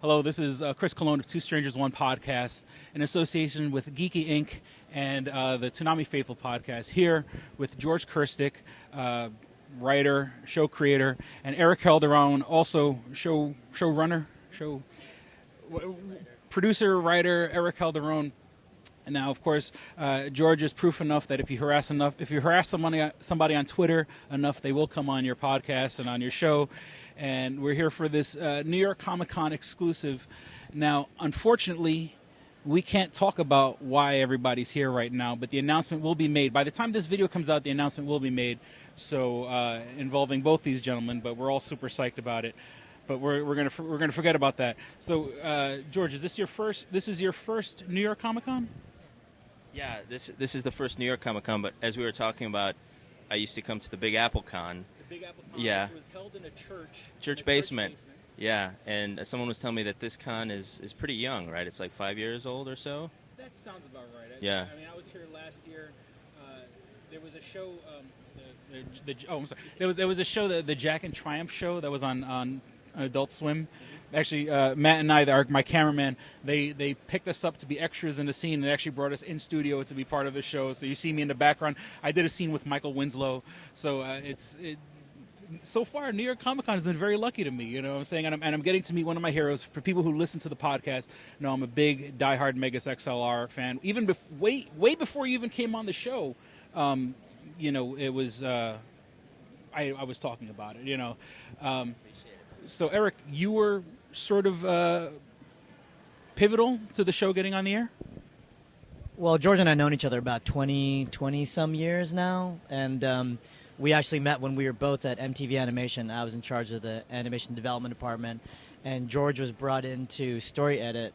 Hello, this is Chris Colon of Two Strangers, One Podcast, in association with Geeky Inc. and the Toonami Faithful Podcast, here with George Krstic, writer, show creator, and Eric Calderon, also producer, writer, Eric Calderon. And now, of course, George is proof enough that if you harass somebody on Twitter enough, they will come on your podcast and on your show. And we're here for this New York Comic Con exclusive. Now, unfortunately, we can't talk about why everybody's here right now, but the announcement will be made. By the time this video comes out, the announcement will be made, so involving both these gentlemen, but we're all super psyched about it. But we're gonna forget about that. So, George, is this your first? This is your first New York Comic Con? Yeah, this is the first New York Comic Con. But as we were talking about, I used to come to the Big Apple Con. The Big Apple Con, yeah, which was held in a church basement. Yeah, and someone was telling me that this con is pretty young, right? It's like 5 years old or so. That sounds about right. Yeah. I mean, I was here last year. There was a show. I'm sorry. There was a show, the Jack and Triumph show that was on Adult Swim. Actually, Matt and I, my cameraman, they picked us up to be extras in the scene. They actually brought us in studio to be part of the show. So you see me in the background. I did a scene with Michael Winslow. So so far, New York Comic Con has been very lucky to me. You know what I'm saying? And I'm getting to meet one of my heroes. For people who listen to the podcast, you know I'm a big, diehard Megas XLR fan. Even way before you even came on the show, you know, it was I was talking about it. You know, so Eric, you were sort of pivotal to the show getting on the air. Well, George and I have known each other about 20 some years now, and we actually met when we were both at MTV Animation. I was in charge of the animation development department, and George was brought in to story edit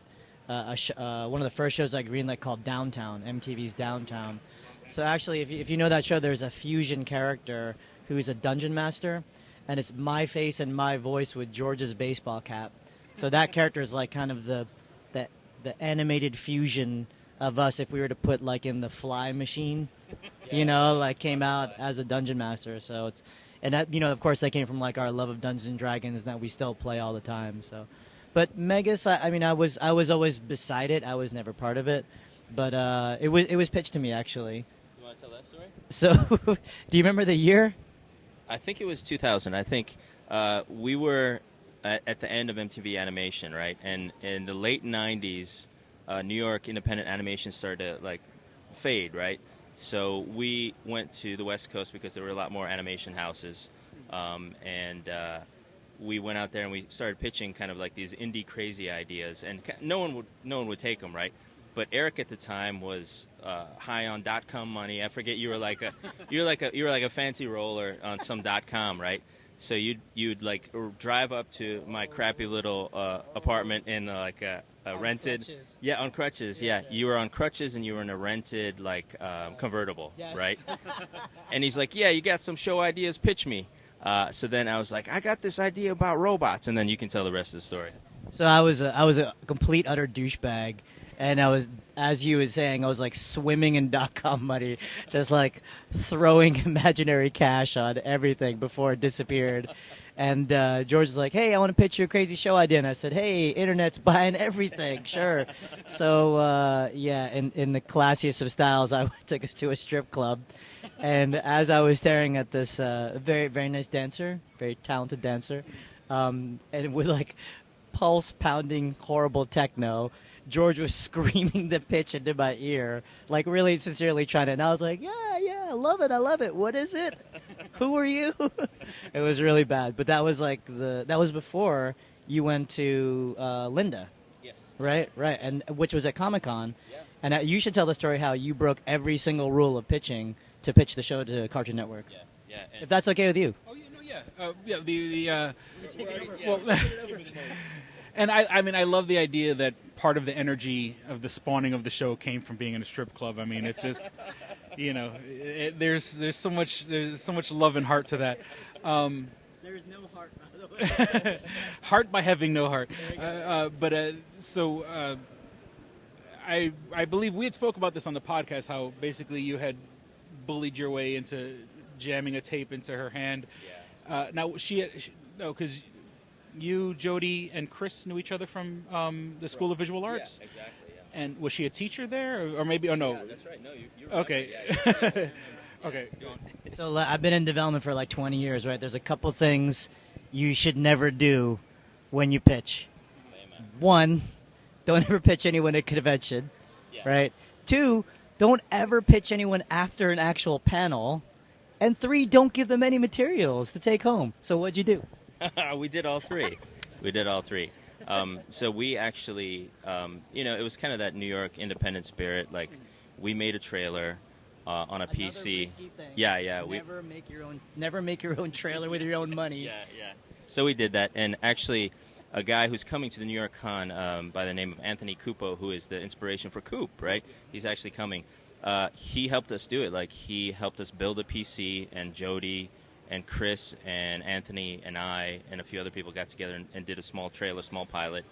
one of the first shows I greenlit called Downtown, MTV's Downtown. So actually, if you know that show, there's a fusion character who's a dungeon master, and it's my face and my voice with George's baseball cap. So that character is like kind of the animated fusion of us if we were to put like in the Fly machine. You know, like came out as a dungeon master. So it's, and that, you know, of course, that came from like our love of Dungeons and Dragons that we still play all the time. So, but Megas, I mean, I was always beside it. I was never part of it, but it was pitched to me actually. You want to tell that story? So, do you remember the year? I think it was 2000. I think we were at the end of MTV Animation, right? And in the late 90s, New York independent animation started to like fade, right? So we went to the West Coast because there were a lot more animation houses, and we went out there and we started pitching kind of like these indie crazy ideas, and no one would take them, right? But Eric at the time was high on .com money. I forget, you were like a fancy roller on some .com, right? So you'd like drive up to my crappy little apartment in like a rented, crutches. Yeah, on crutches. Yeah, you were on crutches and you were in a rented like convertible, Yeah. right? And he's like, "Yeah, you got some show ideas? Pitch me." So then I was like, "I got this idea about robots," and then you can tell the rest of the story. So I was a complete utter douchebag, and I was, as you were saying, I was like swimming in .com money, just like throwing imaginary cash on everything before it disappeared. And George was like, "Hey, I want to pitch you a crazy show idea." And I said, "Hey, internet's buying everything, sure." So yeah, in the classiest of styles, I took us to a strip club, and as I was staring at this very very nice dancer, very talented dancer, and with like pulse pounding horrible techno, George was screaming the pitch into my ear, like really sincerely trying to. And I was like, yeah, I love it. What is it? Who are you? It was really bad. But that was like that was before you went to Linda. Yes. Right. And which was at Comic-Con. Yeah. And you should tell the story how you broke every single rule of pitching to pitch the show to Cartoon Network. Yeah. And If that's okay with you. Oh yeah. Well, and I mean, I love the idea that part of the energy of the spawning of the show came from being in a strip club. I mean, it's just, you know, there's so much love and heart to that. There's no heart, by the way. Heart by having no heart. I believe we had spoke about this on the podcast, how basically you had bullied your way into jamming a tape into her hand. Now no, because you, Jody, and Chris knew each other from the School of Visual Arts. Yeah, exactly. Yeah. And was she a teacher there, or maybe? Oh no. Yeah, that's right. No, you're Okay. right. Yeah. Okay. So I've been in development for like 20 years, right? There's a couple things you should never do when you pitch. Amen. One, don't ever pitch anyone at convention, Yeah. right? Two, don't ever pitch anyone after an actual panel. And three, don't give them any materials to take home. So what'd you do? We did all three. So we actually, it was kind of that New York independent spirit. Like, we made a trailer on a Another PC. risky thing. Yeah. Never make your own trailer with your own money. Yeah. So we did that, and actually, a guy who's coming to the New York Con by the name of Anthony Cupo, who is the inspiration for Coop, right? He's actually coming. He helped us do it. Like, he helped us build a PC, and Jody and Chris and Anthony and I and a few other people got together and did a small trailer, small pilot,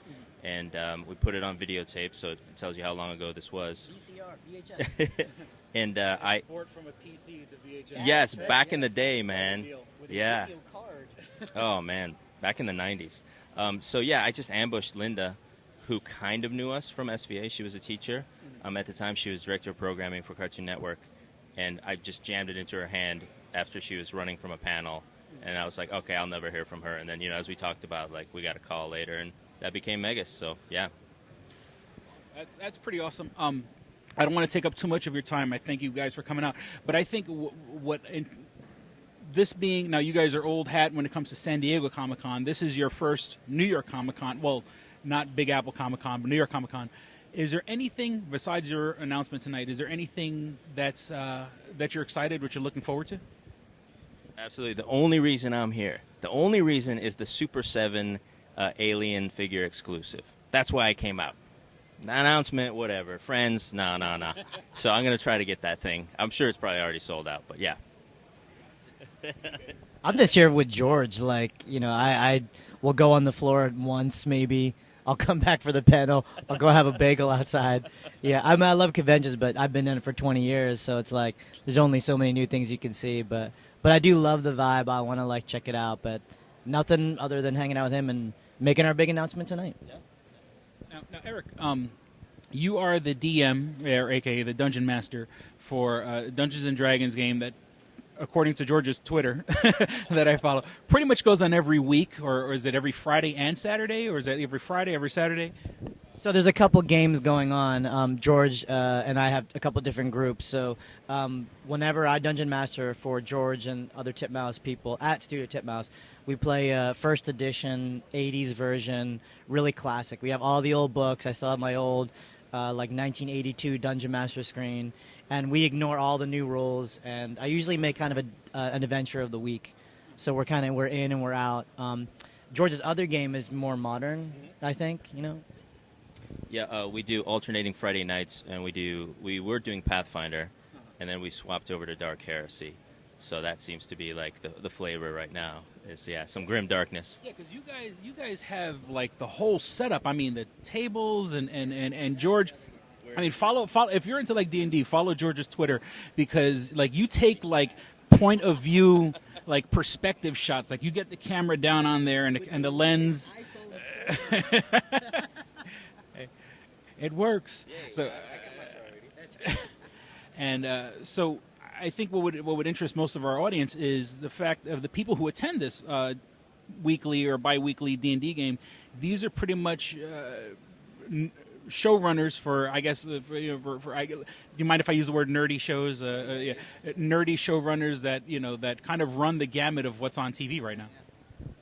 and we put it on videotape, so it tells you how long ago this was. VCR, VHS. And Export from a PC to VHS. yes, back in the day, man. With a Yeah. video card. Oh, man, back in the 90s. So, yeah, I just ambushed Linda, who kind of knew us from SVA. She was a teacher. At the time, she was director of programming for Cartoon Network, and I just jammed it into her hand after she was running from a panel, and I was like, okay, I'll never hear from her. And then, as we talked about, like, we got a call later, and that became Megas, so, yeah. That's pretty awesome. I don't want to take up too much of your time. I thank you guys for coming out. But I think this being, now you guys are old hat when it comes to San Diego Comic-Con. This is your first New York Comic-Con. Well, not Big Apple Comic-Con, but New York Comic-Con. Is there anything, besides your announcement tonight, is there anything that you're excited, what you're looking forward to? Absolutely. The only reason I'm here, the only reason is the Super 7 Alien figure exclusive. That's why I came out. Announcement, whatever. Friends, no. So I'm going to try to get that thing. I'm sure it's probably already sold out, but yeah. I'm just here with George. Like, I will go on the floor once, maybe. I'll come back for the panel. I'll go have a bagel outside. Yeah, I love conventions, but I've been in it for 20 years, so it's like there's only so many new things you can see. But I do love the vibe. I want to check it out, but nothing other than hanging out with him and making our big announcement tonight. Yeah. Now, Eric, you are the DM, or a.k.a. the Dungeon Master, for Dungeons & Dragons game that, according to George's Twitter that I follow, pretty much goes on every week, or is it every Friday and Saturday, or is it every Friday, every Saturday? So there's a couple games going on. George and I have a couple different groups. So whenever I Dungeon Master for George and other Titmouse people at Studio Titmouse, we play first edition, 80s version, really classic. We have all the old books. I still have my old 1982 Dungeon Master screen. And we ignore all the new rules. And I usually make kind of an adventure of the week. So we're in and we're out. George's other game is more modern, I think, Yeah, we do alternating Friday nights, and we were doing Pathfinder, and then we swapped over to Dark Heresy. So that seems to be like the flavor right now is some grim darkness. Yeah, because you guys have like the whole setup. I mean, the tables and George. I mean, follow if you're into like D&D, follow George's Twitter, because like you take like point of view like perspective shots. Like you get the camera down on there and the lens. It works. So, so I think what would interest most of our audience is the fact of the people who attend this weekly or bi-weekly D&D game. These are pretty much showrunners for, I guess, do you mind if I use the word nerdy shows? Nerdy showrunners that kind of run the gamut of what's on TV right now.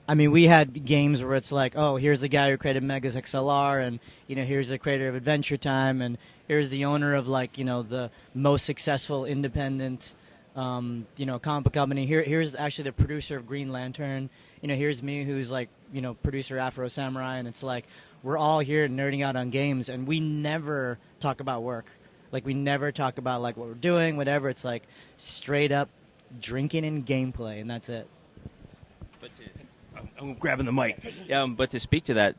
I mean, we had games where it's like, oh, here's the guy who created Megas XLR, and here's the creator of Adventure Time, and here's the owner of the most successful independent, comic book company. Here's actually the producer of Green Lantern. Here's me, who's producer Afro Samurai, and it's like we're all here nerding out on games, and we never talk about work. Like we never talk about what we're doing, whatever. It's like straight up drinking and gameplay, and that's it. I'm grabbing the mic. But to speak to that,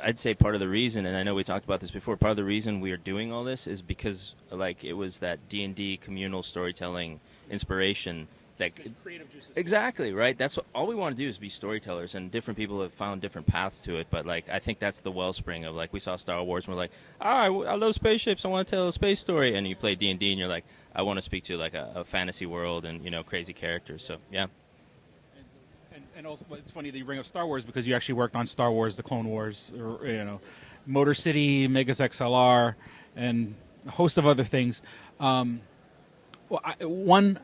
I'd say part of the reason, and I know we talked about this before, part of the reason we are doing all this is because it was that D&D communal storytelling inspiration creative juices. Exactly, right? That's what all we want to do is be storytellers, and different people have found different paths to it. But like, I think that's the wellspring of, like, we saw Star Wars, and we're like, I love spaceships. I want to tell a space story. And you play D&D, and you're like, I want to speak to like a fantasy world and crazy characters. So yeah. And also, it's funny that you bring up Star Wars because you actually worked on Star Wars: The Clone Wars, or Motor City, Megas XLR, and a host of other things. You don't.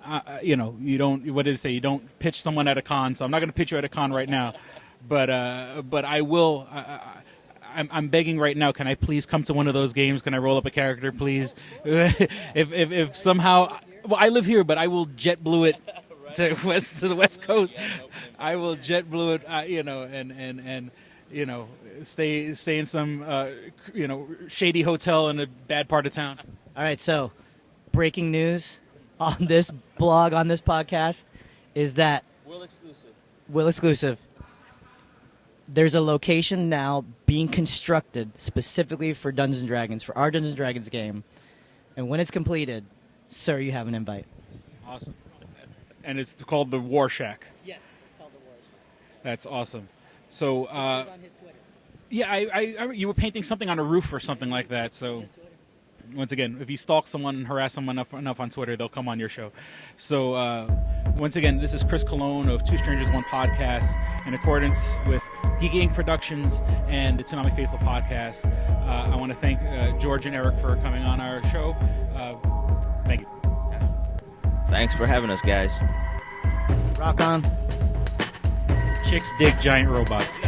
What did it say? You don't pitch someone at a con. So I'm not going to pitch you at a con right now, but I will. I'm begging right now. Can I please come to one of those games? Can I roll up a character, please? if somehow, well, I live here, but I will JetBlue it to the West Coast. I will JetBlue it. And stay in some shady hotel in a bad part of town. All right, so breaking news on this blog, on this podcast, is that Will exclusive. There's a location now being constructed specifically for Dungeons & Dragons, for our Dungeons & Dragons game. And when it's completed, sir, you have an invite. Awesome. And it's called the War Shack. Yes, it's called the War Shack. That's awesome. So, It's on his Twitter. yeah, I you were painting something on a roof or something like that. So, once again, if you stalk someone and harass someone enough on Twitter, they'll come on your show. So, once again, this is Chris Colon of Two Strangers, One Podcast, in accordance with Geek Inc. Productions and the Toonami Faithful Podcast. I want to thank George and Eric for coming on our show. Thank you. Thanks for having us, guys. Rock on. Chicks dig giant robots.